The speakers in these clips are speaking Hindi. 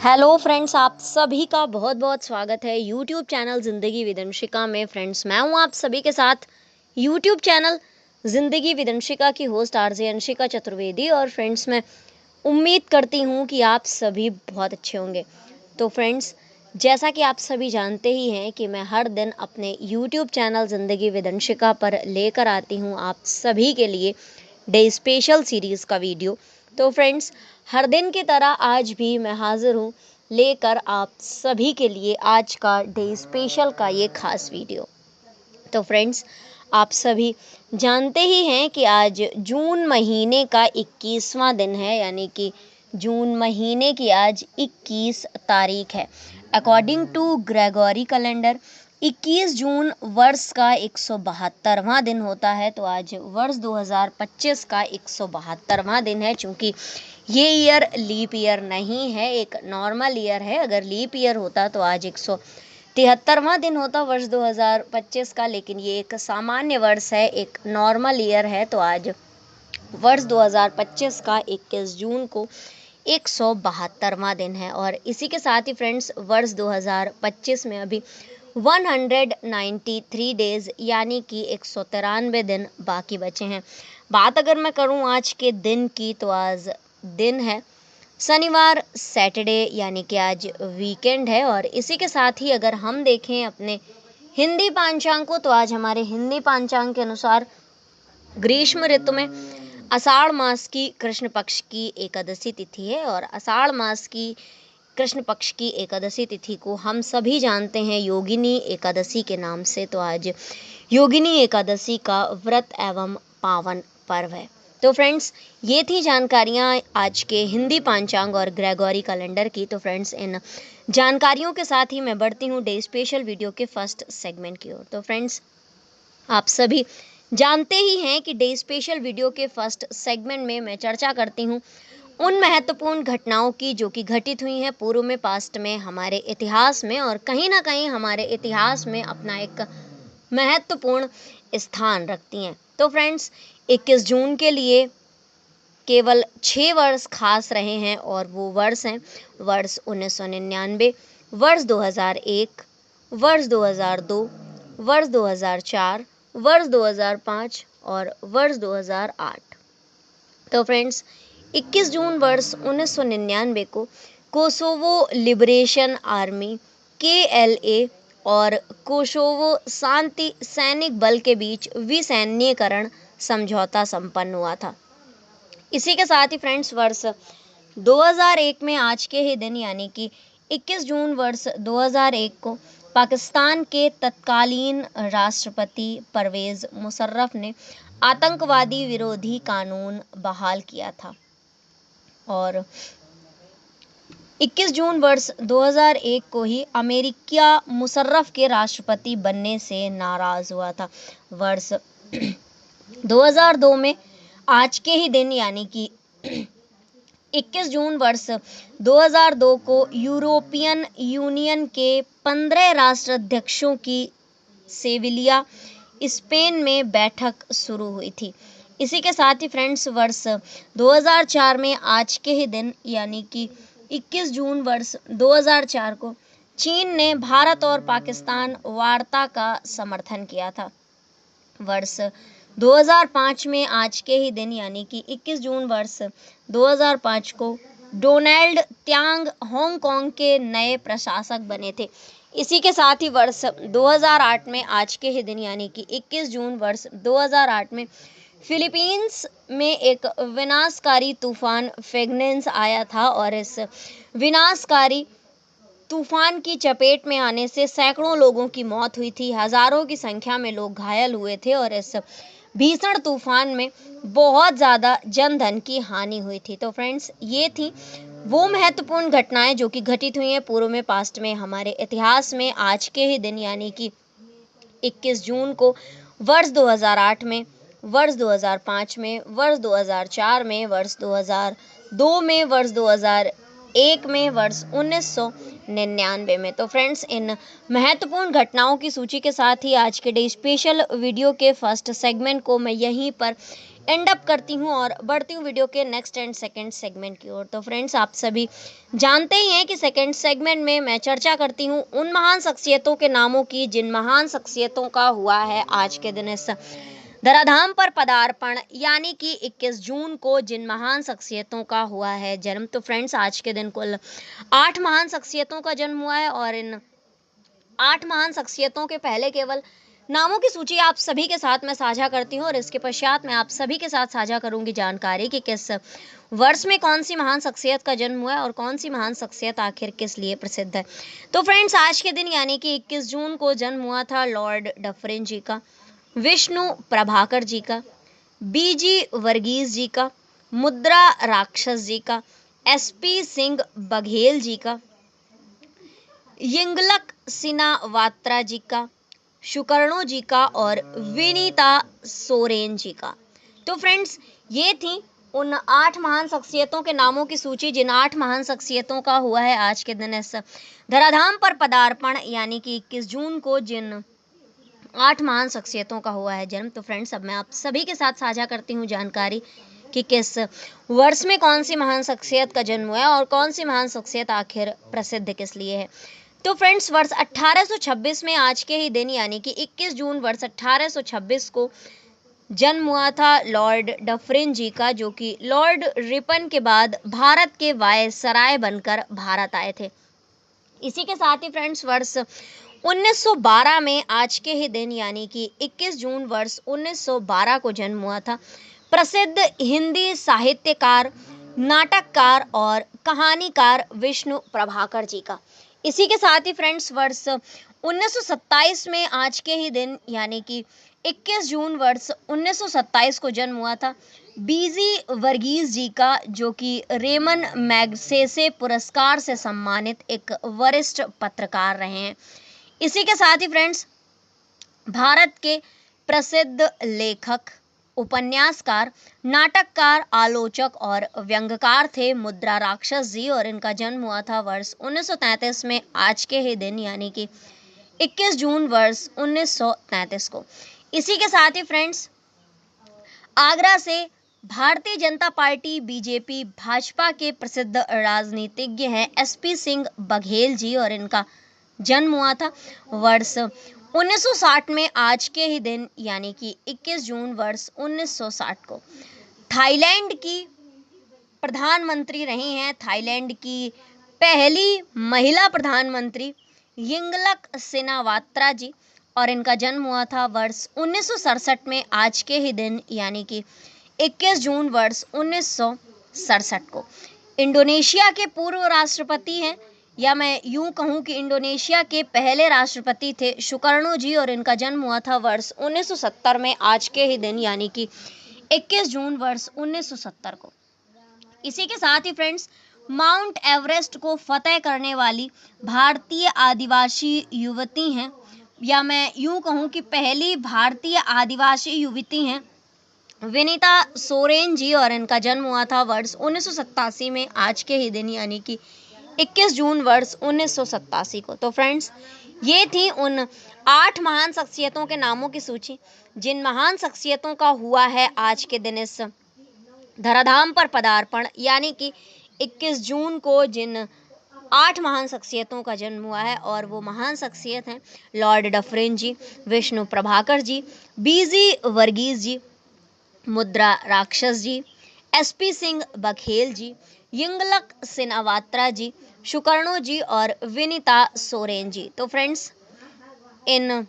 हेलो फ्रेंड्स, आप सभी का बहुत बहुत स्वागत है यूट्यूब चैनल ज़िंदगी विद अंशिका में। फ्रेंड्स, मैं हूं आप सभी के साथ यूट्यूब चैनल ज़िंदगी विद अंशिका की होस्ट आरजे अंशिका चतुर्वेदी। और फ्रेंड्स, मैं उम्मीद करती हूं कि आप सभी बहुत अच्छे होंगे। तो फ्रेंड्स, जैसा कि आप सभी जानते ही हैं कि मैं हर दिन अपने यूट्यूब चैनल ज़िंदगी विद अंशिका पर लेकर आती हूं आप सभी के लिए डे स्पेशल सीरीज़ का वीडियो। तो फ्रेंड्स, हर दिन की तरह आज भी मैं हाज़िर हूँ लेकर आप सभी के लिए आज का डे स्पेशल का ये खास वीडियो। तो फ्रेंड्स, आप सभी जानते ही हैं कि आज जून महीने का 21वां दिन है, यानी कि जून महीने की आज 21 तारीख है। अकॉर्डिंग टू ग्रेगोरी कैलेंडर 21 जून वर्ष का 172वां दिन होता है। तो आज वर्ष 2025 का 172वां दिन है। चूँकि ये ईयर लीप ईयर नहीं है, एक नॉर्मल ईयर है। अगर लीप ईयर होता तो आज 173वां दिन होता वर्ष 2025 का, लेकिन ये एक सामान्य वर्ष है, एक नॉर्मल ईयर है। तो आज वर्ष 2025 का 21 जून को 172वां दिन है। और इसी के साथ ही फ्रेंड्स, वर्ष 2025 में अभी 193 डेज यानी कि 193 दिन बाकी बचे हैं। बात अगर मैं करूं आज के दिन की, तो आज दिन है शनिवार, सैटरडे, यानी कि आज वीकेंड है। और इसी के साथ ही अगर हम देखें अपने हिंदी पांचांग को, तो आज हमारे हिंदी पांचांग के अनुसार ग्रीष्म ऋतु में आषाढ़ मास की कृष्ण पक्ष की एकादशी तिथि है। और आषाढ़ मास की कृष्ण पक्ष की एकादशी तिथि को हम सभी जानते हैं योगिनी एकादशी के नाम से। तो आज योगिनी एकादशी का व्रत एवं पावन पर्व है। तो फ्रेंड्स, ये थी जानकारियाँ आज के हिंदी पांचांग और ग्रेगोरी कैलेंडर की। तो फ्रेंड्स, इन जानकारियों के साथ ही मैं बढ़ती हूँ डे स्पेशल वीडियो के फर्स्ट सेगमेंट की ओर। तो फ्रेंड्स, आप सभी जानते ही हैं कि डे स्पेशल वीडियो के फर्स्ट सेगमेंट में मैं चर्चा करती हूँ उन महत्वपूर्ण घटनाओं की जो कि घटित हुई हैं पूर्व में, पास्ट में, हमारे इतिहास में, और कहीं ना कहीं हमारे इतिहास में अपना एक महत्वपूर्ण स्थान रखती हैं। तो फ्रेंड्स, 21 जून के लिए केवल 6 वर्ष खास रहे हैं, और वो वर्ष हैं वर्ष 1999, वर्ष 2001, वर्ष 2002, वर्ष 2004, वर्ष 2005 और वर्ष 2008। तो फ्रेंड्स, 21 जून वर्ष 1999 को कोसोवो लिबरेशन आर्मी KLA और कोसोवो शांति सैनिक बल के बीच विसैन्यीकरण समझौता संपन्न हुआ था। इसी के साथ ही फ्रेंड्स, वर्ष 2001 में आज के ही दिन यानी कि 21 जून वर्ष 2001 को पाकिस्तान के तत्कालीन राष्ट्रपति परवेज मुशर्रफ ने आतंकवादी विरोधी कानून बहाल किया था। और 21 जून वर्ष 2001 को ही अमेरिका मुशर्रफ के राष्ट्रपति बनने से नाराज हुआ था। वर्ष 2002 में आज के ही दिन यानी कि 21 जून वर्ष 2002 को यूरोपियन यूनियन के 15 राष्ट्राध्यक्षों की सेविलिया, स्पेन में बैठक शुरू हुई थी। इसी के साथ ही फ्रेंड्स, वर्ष 2004 में आज के ही दिन यानी कि 21 जून वर्ष 2004 को चीन ने भारत और पाकिस्तान वार्ता का समर्थन किया था। वर्ष 2005 में आज के ही दिन यानी कि 21 जून वर्ष 2005 को डोनाल्ड त्यांग हांगकांग के नए प्रशासक बने थे। इसी के साथ ही वर्ष 2008 में आज के ही दिन यानी कि 21 जून वर्ष 2008 में फिलीपींस में एक विनाशकारी तूफान फेगनेंस आया था। और इस विनाशकारी तूफान की चपेट में आने से सैकड़ों लोगों की मौत हुई थी, हजारों की संख्या में लोग घायल हुए थे, और इस भीषण तूफान में बहुत ज़्यादा जनधन की हानि हुई थी। तो फ्रेंड्स, ये थी वो महत्वपूर्ण घटनाएं जो कि घटित हुई हैं पूर्व में, पास्ट में, हमारे इतिहास में आज के ही दिन यानी कि 21 जून को वर्ष 2008 में, वर्ष 2005 में, वर्ष 2004 में, वर्ष 2002 में, वर्ष 2001 में, वर्ष 1999 में। तो फ्रेंड्स, इन महत्वपूर्ण घटनाओं की सूची के साथ ही आज के डे स्पेशल वीडियो के फर्स्ट सेगमेंट को मैं यहीं पर एंड अप करती हूँ और बढ़ती हूँ वीडियो के नेक्स्ट एंड सेकंड सेगमेंट की ओर। तो फ्रेंड्स, आप सभी जानते ही हैं कि सेकंड सेगमेंट में मैं चर्चा करती हूँ उन महान शख्सियतों के नामों की जिन महान शख्सियतों का हुआ है आज के दिन इस धराधाम पर पदार्पण, यानी कि 21 जून को जिन महान शख्सियतों का हुआ है जन्म। तो फ्रेंड्स, आज के दिन कुल 8 महान शख्सियतों का जन्म हुआ है और इन 8 महान शख्सियतों के पहले केवल नामों की सूची आप सभी के साथ मैं साझा करती हूँ और इसके पश्चात मैं आप सभी के साथ साझा करूंगी जानकारी कि किस वर्ष में कौन सी महान शख्सियत का जन्म हुआ है और कौन सी महान शख्सियत आखिर किस लिए प्रसिद्ध है। तो फ्रेंड्स, आज के दिन यानी कि 21 जून को जन्म हुआ था लॉर्ड डफरिन जी का, विष्णु प्रभाकर जी का, बीजी वर्गीस जी का, मुद्रा राक्षस जी का, एसपी सिंह बघेल जी का, यिंगलक सिनावात्रा जी का, शुकर्णो जी का और विनीता सोरेन जी का। तो फ्रेंड्स, ये थी उन 8 महान शख्सियतों के नामों की सूची जिन 8 महान शख्सियतों का हुआ है आज के दिन इस धराधाम पर पदार्पण, यानी कि 21 जून को जिन 8 महान शख्सियतों का हुआ है जन्म। तो फ्रेंड्स, अब मैं आप सभी के साथ साझा करती हूँ जानकारी कि किस वर्ष में कौन सी महान शख्सियत का जन्म हुआ है और कौन सी महान शख्सियत आखिर प्रसिद्ध किस लिए है। तो फ्रेंड्स, वर्ष 1826 में आज के ही दिन यानी कि 21 जून वर्ष 1826 को जन्म हुआ था लॉर्ड डफरिन जी का, जो कि लॉर्ड रिपन के बाद भारत के वायसराय बनकर भारत आए थे। इसी के साथ ही फ्रेंड्स, वर्ष 1912 में आज के ही दिन यानी कि 21 जून वर्ष 1912 को जन्म हुआ था प्रसिद्ध हिंदी साहित्यकार, नाटककार और कहानीकार विष्णु प्रभाकर जी का। इसी के साथ ही फ्रेंड्स, वर्ष 1927 में आज के ही दिन यानी कि 21 जून वर्ष 1927 को जन्म हुआ था बीजी वर्गीस जी का, जो कि रेमन मैगसेसे पुरस्कार से सम्मानित एक वरिष्ठ पत्रकार रहे हैं। इसी के साथ ही फ्रेंड्स, भारत के प्रसिद्ध लेखक, उपन्यासकार, नाटककार, आलोचक और व्यंग्यकार थे मुद्रा राक्षस जी और इनका जन्म हुआ था वर्ष 1933 में आज के ही दिन यानी कि 21 जून वर्ष 1933 को। इसी के साथ ही फ्रेंड्स, आगरा से भारतीय जनता पार्टी बीजेपी भाजपा के प्रसिद्ध राजनीतिज्ञ हैं एसपी सिंह बघेल जी और इनका जन्म हुआ था वर्ष 1960 में आज के ही दिन यानी कि 21 जून वर्ष 1960 को। थाईलैंड की प्रधानमंत्री रही हैं थाईलैंड की पहली महिला प्रधानमंत्री यिंगलक सिनावात्रा जी और इनका जन्म हुआ था वर्ष 1967 में आज के ही दिन यानी कि 21 जून वर्ष 1967 को। इंडोनेशिया के पूर्व राष्ट्रपति हैं, या मैं यूं कहूं कि इंडोनेशिया के पहले राष्ट्रपति थे शुकर्णो जी और इनका जन्म हुआ था वर्ष 1970 में आज के ही दिन यानी कि 21 जून वर्ष 1970 को। इसी के साथ ही फ्रेंड्स, माउंट एवरेस्ट को फतेह करने वाली भारतीय आदिवासी युवती हैं, या मैं यूं कहूं कि पहली भारतीय आदिवासी युवती हैं विनीता सोरेन जी और इनका जन्म हुआ था वर्ष 1987 में आज के ही दिन यानी कि 21 जून वर्ष 1987 को। तो फ्रेंड्स, ये थी उन 8 महान शख्सियतों के नामों की सूची जिन महान शख्सियतों का हुआ है आज के दिन इस धराधाम पर पदार्पण, यानी कि 21 जून को जिन 8 महान शख्सियतों का जन्म हुआ है और वो महान शख्सियत हैं लॉर्ड डफरिन जी, विष्णु प्रभाकर जी, बीजी वर्गीस जी, मुद्रा राक्षस जी, एसपी सिंह बघेल जी, यिंगलक सिनावात्रा जी, शुकर्णो जी और विनीता सोरेन जी। तो फ्रेंड्स, इन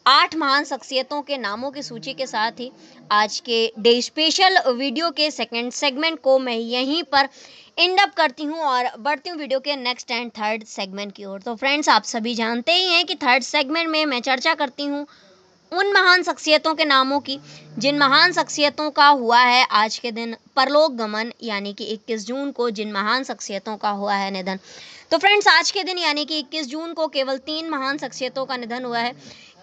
8 महान शख्सियतों के नामों की सूची के साथ ही आज के डे स्पेशल वीडियो के सेकंड सेगमेंट को मैं यहीं पर एंड अप करती हूँ और बढ़ती हूँ वीडियो के नेक्स्ट एंड थर्ड सेगमेंट की ओर। तो फ्रेंड्स, आप सभी जानते ही हैं कि थर्ड सेगमेंट में मैं चर्चा करती हूँ उन महान शख्सियतों के नामों की जिन महान शख्सियतों का हुआ है आज के दिन परलोक गमन, यानी कि 21 जून को जिन महान शख्सियतों का हुआ है निधन। तो फ्रेंड्स, आज के दिन यानी कि 21 जून को केवल 3 महान शख्सियतों का निधन हुआ है,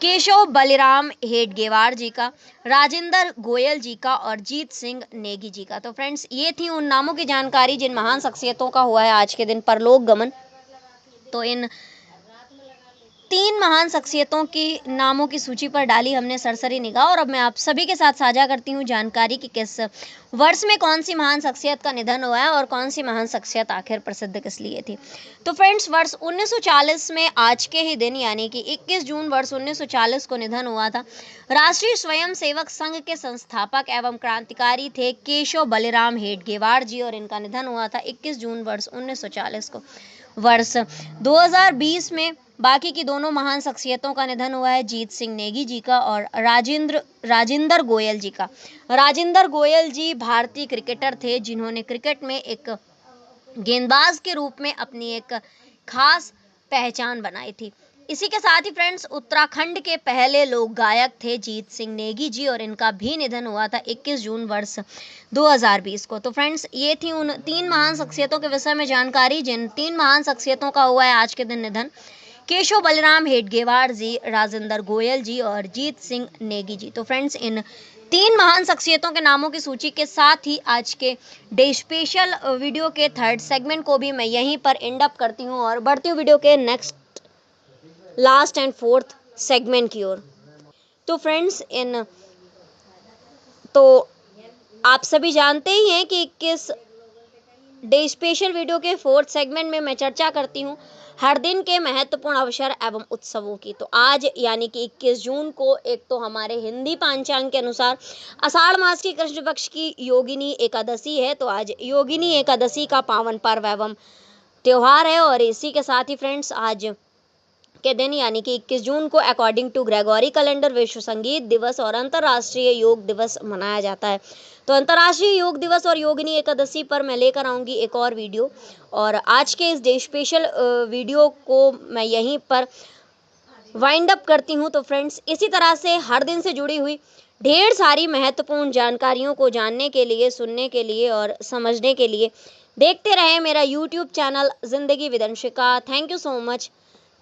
केशव बलिराम हेडगेवार जी का, राजेंद्र गोयल जी का और जीत सिंह नेगी जी का। तो फ्रेंड्स, ये थी उन नामों की जानकारी जिन महान शख्सियतों का हुआ है आज के दिन परलोक गमन। तो इन 3 महान शख्सियतों की नामों की सूची पर डाली हमने सरसरी निगाह और अब मैं आप सभी के साथ साझा करती हूँ जानकारी कि किस वर्ष में कौन सी महान शख्सियत का निधन हुआ है और कौन सी महान शख्सियत आखिर प्रसिद्ध किस लिए थी। तो फ्रेंड्स, वर्ष 1940 में आज के ही दिन यानी कि 21 जून वर्ष 1940 को निधन हुआ था। राष्ट्रीय स्वयंसेवक संघ के संस्थापक एवं क्रांतिकारी थे केशव बलिराम हेडगेवार जी और इनका निधन हुआ था 21 जून वर्ष 1940 को। वर्ष 2020 में बाकी की दोनों महान शख्सियतों का निधन हुआ है, जीत सिंह नेगी जी का और राजिंदर गोयल जी का। राजिंदर गोयल जी भारतीय क्रिकेटर थे जिन्होंने क्रिकेट में एक गेंदबाज के रूप में अपनी एक खास पहचान बनाई थी। इसी के साथ ही फ्रेंड्स, उत्तराखंड के पहले लोक गायक थे जीत सिंह नेगी जी और इनका भी निधन हुआ था 21 जून वर्ष 2020 को। तो फ्रेंड्स, ये थी उन 3 महान शख्सियतों के विषय में जानकारी जिन 3 महान शख्सियतों का हुआ है आज के दिन निधन। केशव बलिराम हेडगेवार जी, राजिंदर गोयल जी और जीत सिंह नेगी जी। तो फ्रेंड्स, इन 3 महान शख्सियतों के नामों की सूची के साथ ही आज के डे स्पेशल वीडियो के 3rd सेगमेंट को भी मैं यहीं पर एंड अप करती हूँ और बढ़ती हूँ वीडियो के next last and 4th segment की ओर। तो फ्रेंड्स, तो आप सभी जानते ही हैं कि किस डे स्पेशल वीडियो के 4th सेगमेंट में मैं चर्चा करती हूँ हर दिन के महत्वपूर्ण अवसर एवं उत्सवों की। तो आज यानी कि 21 जून को एक तो हमारे हिंदी पंचांग के अनुसार आषाढ़ मास की कृष्ण पक्ष की योगिनी एकादशी है। तो आज योगिनी एकादशी का पावन पर्व एवं त्योहार है और इसी के साथ ही फ्रेंड्स, आज के दिन यानी कि 21 जून को अकॉर्डिंग टू ग्रेगोरी कैलेंडर विश्व संगीत दिवस और अंतर्राष्ट्रीय योग दिवस मनाया जाता है। तो अंतर्राष्ट्रीय योग दिवस और योगिनी एकादशी पर मैं लेकर आऊँगी एक और वीडियो और आज के इस डे स्पेशल वीडियो को मैं यहीं पर वाइंड अप करती हूँ। तो फ्रेंड्स, इसी तरह से हर दिन से जुड़ी हुई ढेर सारी महत्वपूर्ण जानकारियों को जानने के लिए, सुनने के लिए और समझने के लिए देखते रहे मेरा यूट्यूब चैनल जिंदगी with Anshika. Thank you so much.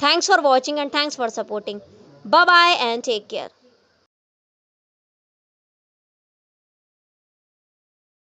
Thanks for watching and thanks for supporting. Bye bye and take care.